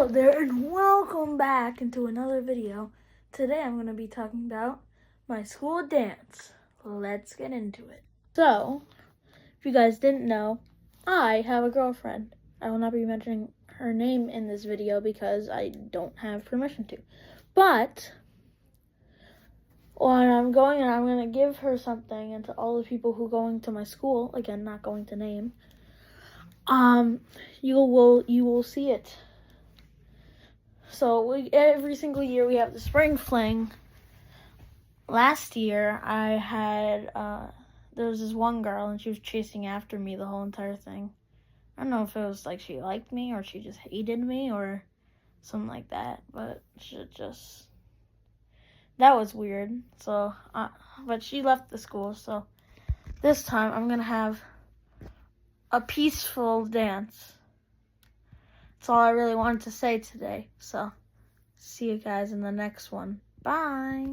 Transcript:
Hello there and welcome back into another video. Today I'm going to be talking about my school dance. Let's get into it. So, if you guys didn't know, I have a girlfriend. I will not be mentioning her name in this video because I don't have permission to. But, when I'm going to give her something, and to all the people who are going to my school, again, not going to name, you will see it. So every single year we have the spring fling. Last year I had there was this one girl and she was chasing after me the whole entire thing. I don't know if it was like she liked me or she just hated me or something like that, but that was weird. So but she left the school, so this time I'm gonna have a peaceful dance. That's all I really wanted to say today. So, see you guys in the next one. Bye.